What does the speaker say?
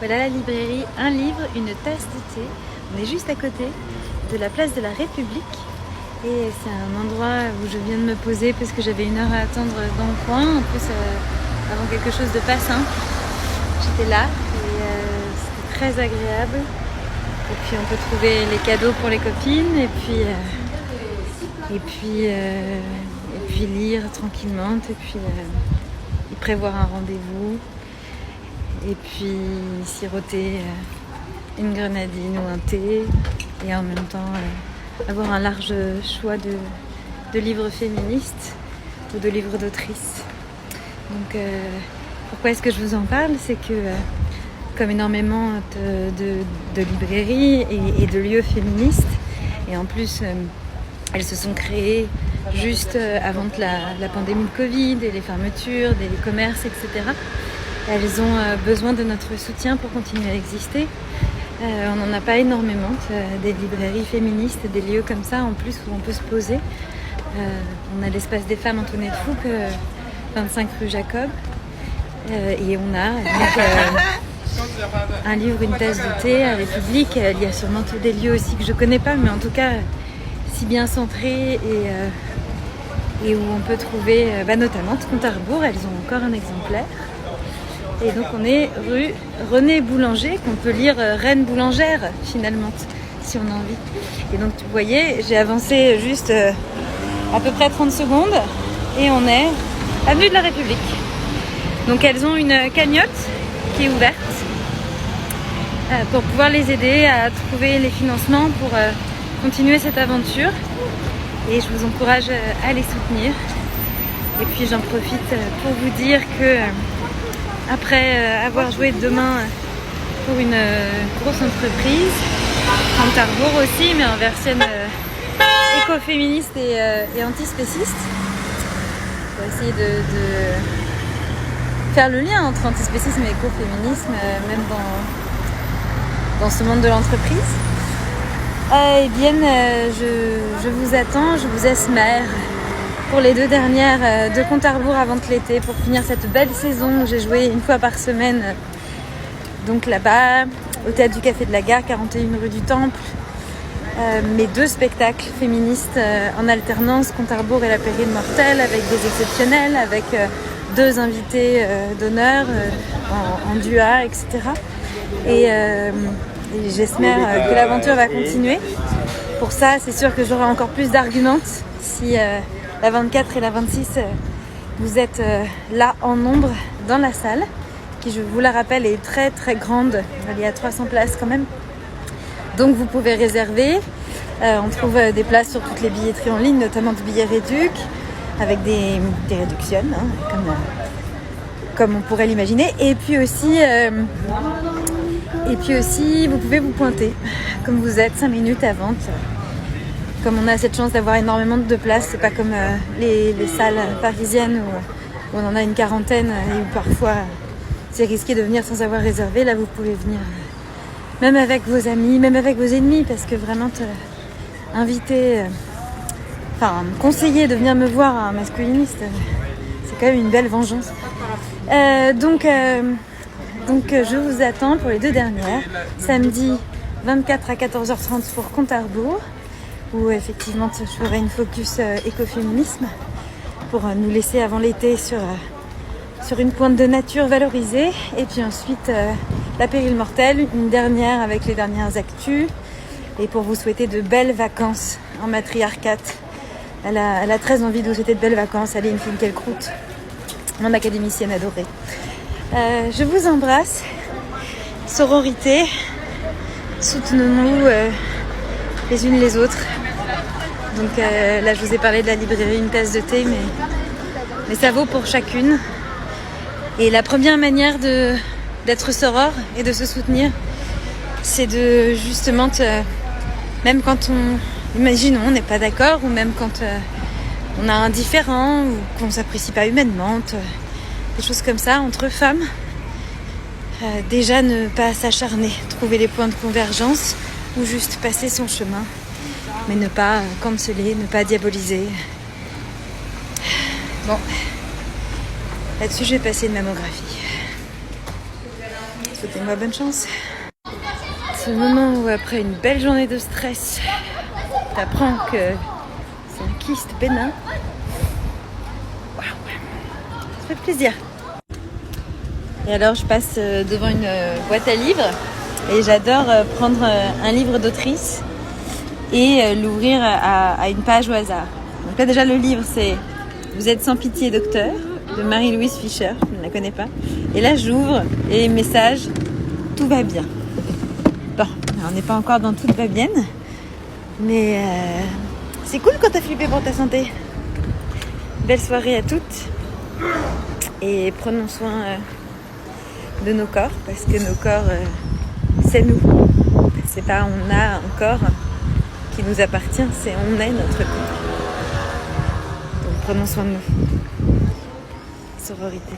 Voilà la librairie, un livre, une tasse de thé. On est juste à côté de la place de la République. Et c'est un endroit où je viens de me poser parce que j'avais une heure à attendre dans le coin. En plus, avant quelque chose de pas simple. J'étais là et c'était très agréable. Et puis on peut trouver les cadeaux pour les copines et puis lire tranquillement et puis y prévoir un rendez-vous. Et puis siroter une grenadine ou un thé et en même temps avoir un large choix de livres féministes ou de livres d'autrices. Donc pourquoi est-ce que je vous en parle? C'est que comme énormément de librairies et de lieux féministes, et en plus elles se sont créées juste avant la pandémie de Covid et les fermetures des commerces, etc. Elles ont besoin de notre soutien pour continuer à exister. On n'en a pas énormément, des librairies féministes, des lieux comme ça en plus où on peut se poser. On a l'espace des femmes Antoinette Fouque, 25 rue Jacob. Et on a un livre, une tasse de thé à République. Il y a sûrement tous des lieux aussi que je connais pas, mais en tout cas si bien centrés et où on peut trouver notamment Compte à rebours. Elles ont encore un exemplaire. Et donc on est rue René Boulanger, qu'on peut lire Reine Boulangère finalement, si on a envie. Et donc vous voyez, j'ai avancé juste à peu près 30 secondes et on est avenue de la République. Donc elles ont une cagnotte qui est ouverte pour pouvoir les aider à trouver les financements pour continuer cette aventure. Et je vous encourage à les soutenir. Et puis j'en profite pour vous dire que après avoir joué demain pour une grosse entreprise, Compte à rebours aussi, mais en version écoféministe et antispéciste, pour essayer de faire le lien entre antispécisme et écoféminisme, même dans ce monde de l'entreprise. Eh bien, je vous attends, je vous espère pour les 2 dernières de Compte à rebours avant l'été, pour finir cette belle saison où j'ai joué une fois par semaine, donc là-bas, au Théâtre du Café de la Gare, 41 rue du Temple. Mes 2 spectacles féministes en alternance, Compte à rebours et La Pérille Mortelle, avec des exceptionnels, avec 2 invités d'honneur en duo, etc. Et j'espère que l'aventure va continuer. Pour ça, c'est sûr que j'aurai encore plus d'arguments si la 24 et la 26, vous êtes là en nombre dans la salle, qui, je vous la rappelle, est très très grande. Il y a 300 places quand même. Donc vous pouvez réserver. On trouve des places sur toutes les billetteries en ligne, notamment de billets réduc, avec des réductions, hein, comme on pourrait l'imaginer. Et puis aussi, vous pouvez vous pointer, comme vous êtes, 5 minutes avant. Comme on a cette chance d'avoir énormément de places, c'est pas comme les salles parisiennes où on en a une quarantaine et où parfois c'est risqué de venir sans avoir réservé. Là, vous pouvez venir même avec vos amis, même avec vos ennemis, parce que vraiment conseiller de venir me voir à un masculiniste, c'est quand même une belle vengeance. Donc je vous attends pour les 2 dernières, samedi 24 à 14h30 pour Compte à rebours, où effectivement je ferai une focus écoféminisme pour nous laisser avant l'été sur une pointe de nature valorisée. Et puis ensuite La Pérille Mortelle, une dernière avec les dernières actus, et pour vous souhaiter de belles vacances en matriarcat. Elle a très envie de vous souhaiter de belles vacances, Aline Finkielkraut, mon académicienne adorée. Je vous embrasse. Sororité, soutenons-nous les unes les autres. Donc là, je vous ai parlé de la librairie Une tasse de thé, mais ça vaut pour chacune. Et la première manière d'être soror et de se soutenir, c'est de justement, même quand imaginons, on n'est pas d'accord, ou même quand on a un différend, ou qu'on ne s'apprécie pas humainement, des choses comme ça, entre femmes, déjà ne pas s'acharner, trouver les points de convergence, ou juste passer son chemin, mais ne pas canceller, ne pas diaboliser. Bon, là-dessus, je vais passer une mammographie. Souhaitez-moi bonne chance. Ce moment où après une belle journée de stress, t'apprends que c'est un kyste bénin. Waouh, ça fait plaisir. Et alors je passe devant une boîte à livres et j'adore prendre un livre d'autrice et l'ouvrir à une page au hasard. Donc là déjà le livre c'est Vous êtes sans pitié docteur de Marie-Louise Fischer, je ne la connais pas. Et là j'ouvre et message, tout va bien. Bon, on n'est pas encore dans tout va bien, mais c'est cool quand t'as flippé pour ta santé. Belle soirée à toutes et prenons soin de nos corps parce que nos corps c'est nous. C'est pas on a un corps qui nous appartient, c'est on est notre corps. Donc prenons soin de nous. Sororité.